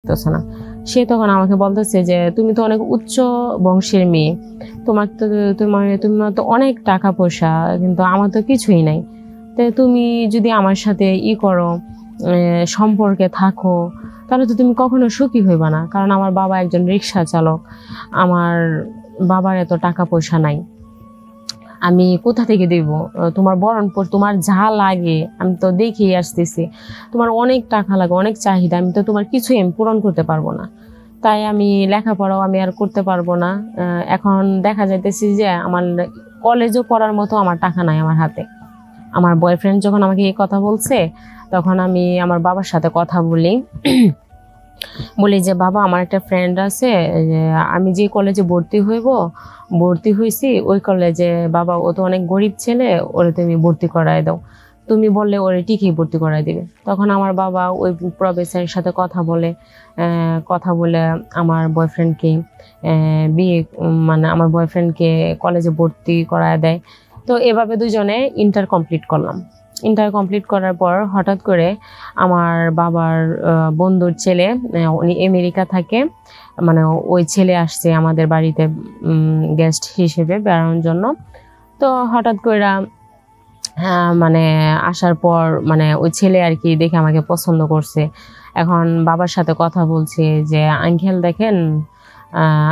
করতেছে না। সে তখন আমাকে বলতেছে যে তুমি তো অনেক উচ্চ বংশের মেয়ে, তোমার তো অনেক টাকা পয়সা, কিন্তু আমার তো কিছুই নাই। তো তুমি যদি আমার সাথে করো, সম্পর্কে থাকো, তাহলে তো তুমি কখনো সুখী হইবা না। কারণ আমার বাবা একজন রিক্সা চালক, আমার বাবার এত টাকা পয়সা নাই, আমি কোথা থেকে দেব? তোমার বরণপুর, তোমার যা লাগে আমি তো দেখেই আসতেছি, তোমার অনেক টাকা লাগে, অনেক চাহিদা, আমি তো তোমার কিছুই আমি পূরণ করতে পারবো না। তাই আমি লেখাপড়াও আমি আর করতে পারবো না। এখন দেখা যাইতেছি যে আমার কলেজও পড়ার মতো আমার টাকা নাই আমার হাতে। আমার বয়ফ্রেন্ড যখন আমাকে এই কথা বলছে, তখন আমি আমার বাবার সাথে কথা বলি যে বাবা, আমার একটা ফ্রেন্ড আছে, আমি যে কলেজে ভর্তি হয়েছি ওই কলেজে, বাবা ও তো অনেক গরিব ছেলে, ওরে তুমি ভর্তি করায় দাও, তুমি বললে ওরে ঠিকই ভর্তি করায় দিবে। তখন আমার বাবা ওই প্রফেসরের সাথে কথা বলে আমার বয়ফ্রেন্ডকে মানে আমার বয়ফ্রেন্ডকে কলেজে ভর্তি করায় দেয়। তো এভাবে দুজনে ইন্টার কমপ্লিট করার পর হঠাৎ করে আমার বাবার বন্ধুর ছেলে, উনি আমেরিকা থাকে, মানে ওই ছেলে আসছে আমাদের বাড়িতে গেস্ট হিসেবে বেড়ানোর জন্য। তো হঠাৎ করে মানে আসার পর মানে ওই ছেলে আর কি দেখে আমাকে পছন্দ করছে। এখন বাবার সাথে কথা বলছে যে আঙ্কেল দেখেন,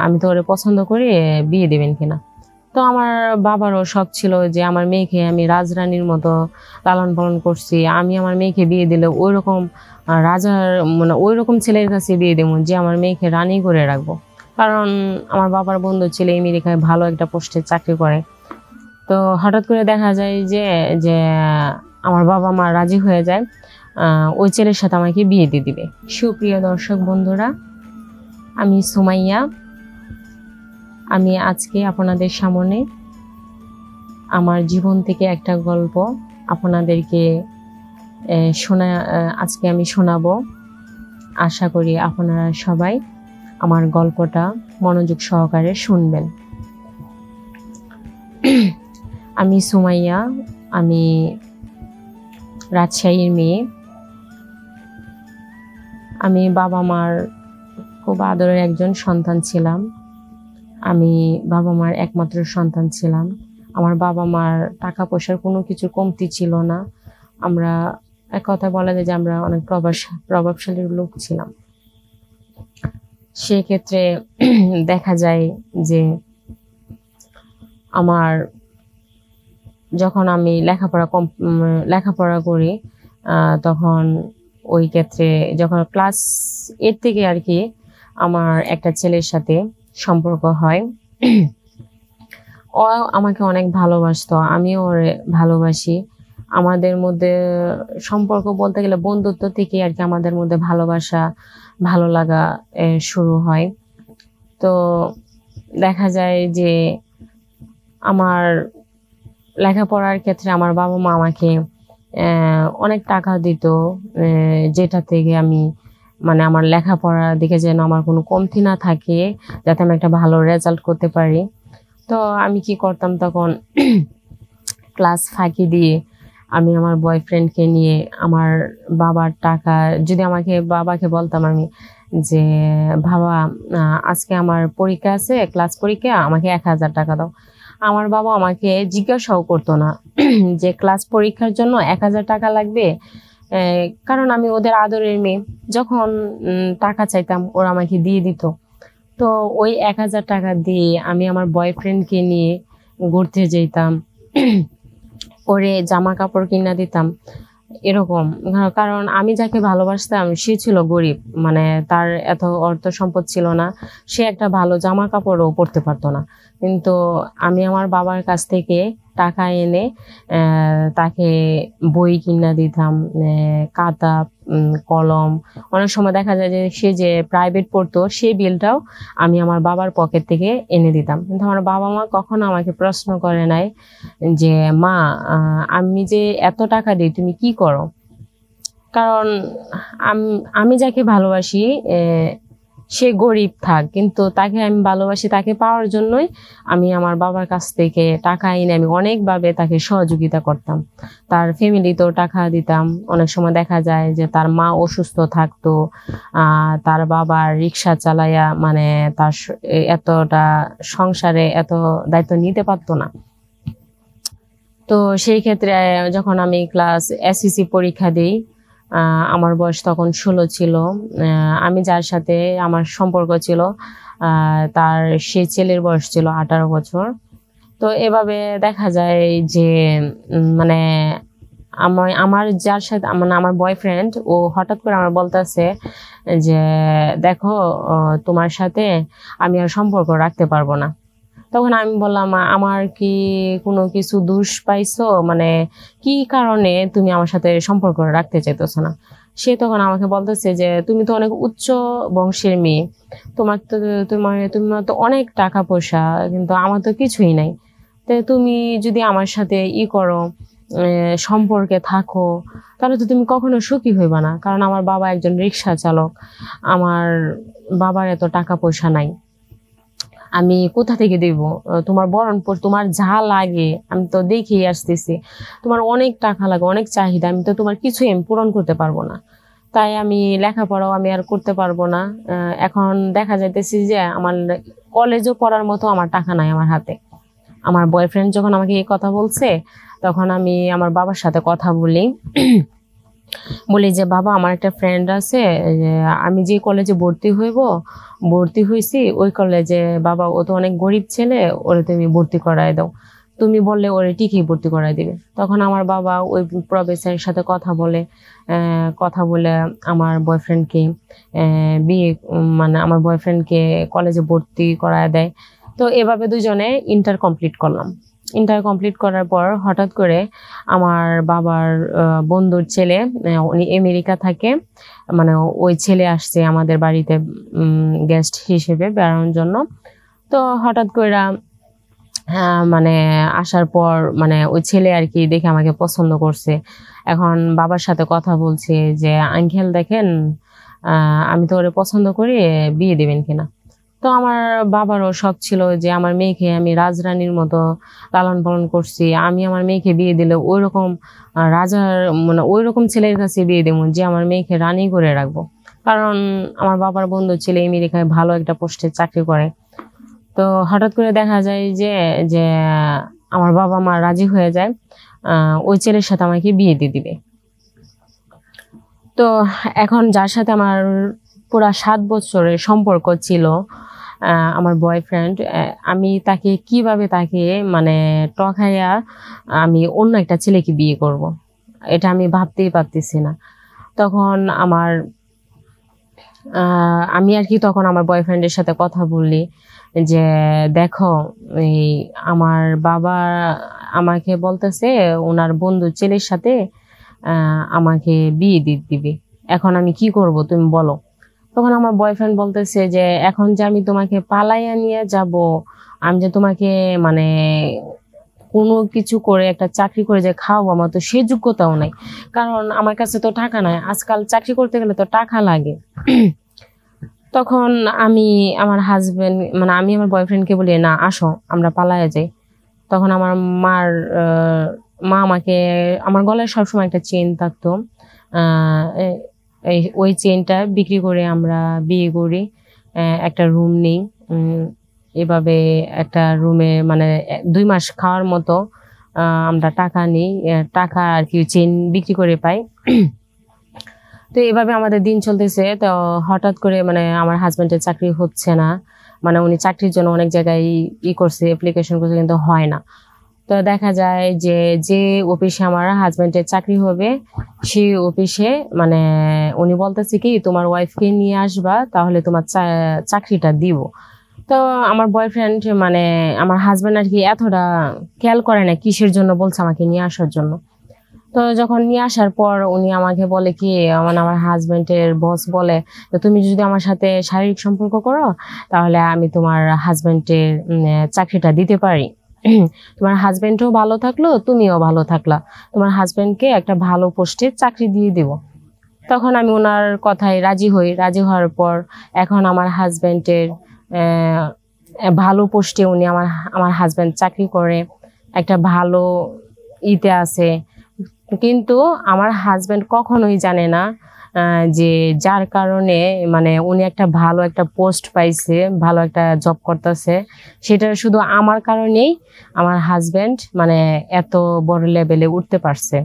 আমি তো ওরে পছন্দ করি, বিয়ে দেবেন কিনা। তো আমার বাবারও শখ ছিল যে আমার মেয়েকে আমি রাজরানীর মতো লালন পালন করছি, আমি আমার মেয়েকে বিয়ে দিলে ওই রকম রাজার মানে ওই রকম ছেলের কাছে বিয়ে দেবো যে আমার মেয়েকে রানী করে রাখবো। কারণ আমার বাবার বন্ধু ছেলে আমেরিকায় ভালো একটা পোস্টে চাকরি করে। তো হঠাৎ করে দেখা যায় যে যে আমার বাবা মা রাজি হয়ে যায়, ওই ছেলের সাথে আমাকে বিয়ে দিয়ে দিবে। সুপ্রিয় দর্শক বন্ধুরা, আমি সুমাইয়া, আমি আজকে আপনাদের সামনে আমার জীবন থেকে একটা গল্প আপনাদেরকে আজকে আমি শোনাবো। আশা করি আপনারা সবাই আমার গল্পটা মনোযোগ সহকারে শুনবেন। আমি সুমাইয়া, আমি রাজশাহীর মেয়ে। আমি বাবা মার খুব আদরের একজন সন্তান ছিলাম। আমি বাবা মার একমাত্র সন্তান ছিলাম। আমার বাবা মার টাকা পয়সার কোনো কিছু কমতি ছিল না। আমরা এক কথা বলা যায় যে আমরা অনেক প্রভাবশালী লোক ছিলাম। সেক্ষেত্রে দেখা যায় যে আমার যখন আমি লেখাপড়া করি, তখন ওই ক্ষেত্রে যখন ক্লাস 8 থেকে আর কি আমার একটা ছেলের সাথে সম্পর্ক হয়। ও আমাকে অনেক ভালোবাসতো, আমিও ওরে ভালোবাসি। আমাদের মধ্যে সম্পর্ক বলতে গেলে বন্ধুত্ব থেকে আর কি আমাদের মধ্যে ভালোবাসা ভালো লাগা শুরু হয়। তো দেখা যায় যে আমার লেখাপড়ার ক্ষেত্রে আমার বাবা মা আমাকে অনেক টাকা দিত, যেটা থেকে আমি মানে আমার লেখাপড়ার দিকে যেন আমার কোনো কমতি না থাকে, যাতে আমি একটা ভালো রেজাল্ট করতে পারি। তো আমি কি করতাম তখন, ক্লাস ফাঁকি দিয়ে আমি আমার বয়ফ্রেন্ডকে নিয়ে আমার বাবার টাকা, যদি বাবাকে বলতাম আমি যে বাবা, আজকে আমার পরীক্ষা আছে, ক্লাস পরীক্ষা, আমাকে 1000 টাকা দাও। আমার বাবা আমাকে জিজ্ঞাসাও করতো না যে ক্লাস পরীক্ষার জন্য 1000 টাকা লাগবে, কারণ আমি ওদের আদরের মেয়ে। যখন টাকা চাইতাম ওরা আমাকে দিয়ে দিত। তো ওই 1000 টাকা দিয়ে আমি আমার বয়ফ্রেন্ডকে নিয়ে ঘুরতে যেতাম, ওরে জামা কাপড় কিনা দিতাম এরকম। কারণ আমি যাকে ভালোবাসতাম সে ছিল গরিব, মানে তার এত অর্থ সম্পদ ছিল না, সে একটা ভালো জামা কাপড়ও পরতে পারতো না। কিন্তু আমি আমার বাবার কাছ থেকে টাকা এনে তাকে বই কিনা দিতাম, খাতা, কলম। অনেক সময় দেখা যায় যে সে যে প্রাইভেট পড়তো সেই বিলটাও আমি আমার বাবার পকেট থেকে এনে দিতাম। কিন্তু আমার বাবা মা কখনো আমাকে প্রশ্ন করে নাই যে মা, আমি যে এত টাকা দিই তুমি কি করো। কারণ আমি যাকে ভালোবাসি সে গরিব থাক, কিন্তু তাকে আমি ভালোবাসি, তাকে পাওয়ার জন্যই আমি আমার বাবার কাছ থেকে টাকা এনে আমি অনেকভাবে তাকে সহযোগিতা করতাম। তার ফ্যামিলিতেও টাকা দিতাম। অনেক সময় দেখা যায় যে তার মা অসুস্থ থাকতো, তার বাবা রিক্সা চালাইয়া মানে তার এতটা সংসারে এত দায়িত্ব নিতে পারতো না। তো সেই ক্ষেত্রে যখন আমি ক্লাস এসএসসি পরীক্ষা দিই, আমার বয়স তখন 16 ছিল। আমি যার সাথে আমার সম্পর্ক ছিল তার সে ছেলের বয়স ছিল 18 বছর। তো এভাবে দেখা যায় যে মানে আমার যার সাথে মানে আমার বয়ফ্রেন্ড ও হঠাৎ করে আমার বলতেছে যে দেখো, তোমার সাথে আমি আর সম্পর্ক রাখতে পারবো না। তখন আমি বললাম, আমার কি কোনো কিছু দোষ পাইছো, মানে কি কারণে তুমি আমার সাথে সম্পর্ক রাখতে চাইতেছো না? সে তখন আমাকে বলতেছে যে তুমি তো অনেক উচ্চ বংশের মেয়ে, তোমার তো অনেক টাকা পয়সা, কিন্তু আমার তো কিছুই নাই। তো তুমি যদি আমার সাথে করো, সম্পর্কে থাকো, তাহলে তো তুমি কখনো সুখী হইবা না। কারণ আমার বাবা একজন রিক্সা চালক, আমার বাবার এত টাকা পয়সা নাই, আমি কোথা থেকে দেব? তোমার বরণপুর, তোমার যা লাগে আমি তো দেখেই আসতেছি, তোমার অনেক টাকা লাগে, অনেক চাহিদা, আমি তো তোমার কিছুই আমি পূরণ করতে পারবো না। তাই আমি লেখাপড়াও আমি আর করতে পারবো না। এখন দেখা যাইতেছি যে আমার কলেজও পড়ার মতো আমার টাকা নাই আমার হাতে। আমার বয়ফ্রেন্ড যখন আমাকে এই কথা বলছে, তখন আমি আমার বাবার সাথে কথা বলি যে বাবা, আমার একটা ফ্রেন্ড আছে, আমি যে কলেজে ভর্তি হয়েছি ওই কলেজে, বাবা ও তো অনেক গরিব ছেলে, ওরে তুমি ভর্তি করায় দাও, তুমি বললে ওরে ঠিকই ভর্তি করায় দিবে। তখন আমার বাবা ওই প্রফেসরের সাথে কথা বলে আমার বয়ফ্রেন্ডকে মানে আমার বয়ফ্রেন্ডকে কলেজে ভর্তি করায় দেয়। তো এভাবে দুজনে ইন্টার কমপ্লিট করলাম। ইন্টার কমপ্লিট করার পর হঠাৎ করে আমার বাবার বন্ধুর ছেলে, উনি আমেরিকা থাকে, মানে ওই ছেলে আসছে আমাদের বাড়িতে গেস্ট হিসেবে বেড়ানোর জন্য। তো হঠাৎ করে মানে আসার পর মানে ওই ছেলে আর কি দেখে আমাকে পছন্দ করছে। এখন বাবার সাথে কথা বলছে যে আঙ্কেল দেখেন, আমি তো ওরে পছন্দ করি, বিয়ে দেবেন কিনা? তো আমার বাবারও শখ ছিল যে আমার মেয়েকে আমি রাজরানীর মতো লালন পালন করছি, আমি আমার মেয়েকে বিয়ে দিলে ওইরকম রাজার মানে ওইরকম ছেলের কাছে বিয়ে দেবো যে আমার মেয়েকে রানী করে রাখবো। কারণ আমার বাবার বন্ধু ছেলে আমেরিকায় ভালো একটা পোস্টে চাকরি করে। তো হঠাৎ করে দেখা যায় যে যে আমার বাবা মা রাজি হয়ে যায় ওই ছেলের সাথে আমাকে বিয়ে দিয়ে দিবে। তো এখন যার সাথে আমার পুরা 7 বছরের সম্পর্ক ছিল, আমার বয়ফ্রেন্ড, আমি তাকে কিভাবে তাকে মানে টকাইয়া আমি অন্য একটা ছেলেকে বিয়ে করব, এটা আমি ভাবতেই পারতেছি না। তখন আমি আর কি তখন আমার বয়ফ্রেন্ডের সাথে কথা বললি যে দেখো, এই আমার বাবা আমাকে বলতেছে ওনার বন্ধু ছেলের সাথে আমাকে বিয়ে দিয়ে দিবে, এখন আমি কি করব তুমি বলো। তখন আমার বয়ফ্রেন্ড বলতেছে যে এখন যে আমি তোমাকে পালাইয়া নিয়ে যাব, আমি যে তোমাকে মানে কোনো কিছু করে একটা চাকরি করে যে খাওয়াবো, আমার তো সে যোগ্যতাও নাই, কারণ আমার কাছে তো টাকা নাই, আজকাল চাকরি করতে গেলে তো টাকা লাগে। তখন আমি আমার হাজবেন্ড মানে আমি আমার বয়ফ্রেন্ডকে বলি না আসো আমরা পালাইয়া যাই। তখন আমার মা আমাকে, আমার গলায় সবসময় একটা চেন থাকতো, ওই চেনটা বিক্রি করে আমরা বিয়ে করি, একটা রুম নিই। এভাবে একটা রুমে মানে 2 মাস খাওয়ার মতো আমরা টাকা নিই, টাকা আর কি চেন বিক্রি করে পাই। তো এভাবে আমাদের দিন চলতেছে। তো হঠাৎ করে মানে আমার হাজবেন্ডের চাকরি হচ্ছে না, মানে উনি চাকরির জন্য অনেক জায়গায় করছে, অ্যাপ্লিকেশন করছে, কিন্তু হয় না। তো দেখা যায় যে যে অফিসে আমার হাজবেন্ডের চাকরি হবে সেই অফিসে মানে উনি বলতেছে কি তোমার ওয়াইফকে নিয়ে আসবা, তাহলে তোমার চাকরিটা দিব। তো আমার বয়ফ্রেন্ড মানে আমার হাজবেন্ড আর কি এতটা খেয়াল করে না কিসের জন্য বলছে আমাকে নিয়ে আসার জন্য। তো যখন নিয়ে আসার পর উনি আমাকে বলে কি, মানে আমার হাজবেন্ডের বস বলে তুমি যদি আমার সাথে শারীরিক সম্পর্ক করো তাহলে আমি তোমার হাজবেন্ডের চাকরিটা দিতে পারি, তোমার হাজবেন্ডও ভালো থাকলো তুমিও ভালো থাকলা, তোমার হাজবেন্ডকে একটা ভালো পোস্টে চাকরি দিয়ে দেব। তখন আমি ওনার কথায় রাজি হই। রাজি হওয়ার পর এখন আমার হাজবেন্ডের ভালো পোস্টে উনি আমার হাজবেন্ড চাকরি করে, একটা ভালো ইতে আছে। কিন্তু আমার হাজবেন্ড কখনোই জানে না যে যার কারণে মানে উনি একটা ভালো একটা পোস্ট পাইছে, ভালো একটা জব করতেছে, সেটা শুধু আমার কারণেই আমার হাজবেন্ড মানে এত বড় লেভেলে উঠতে পারছে।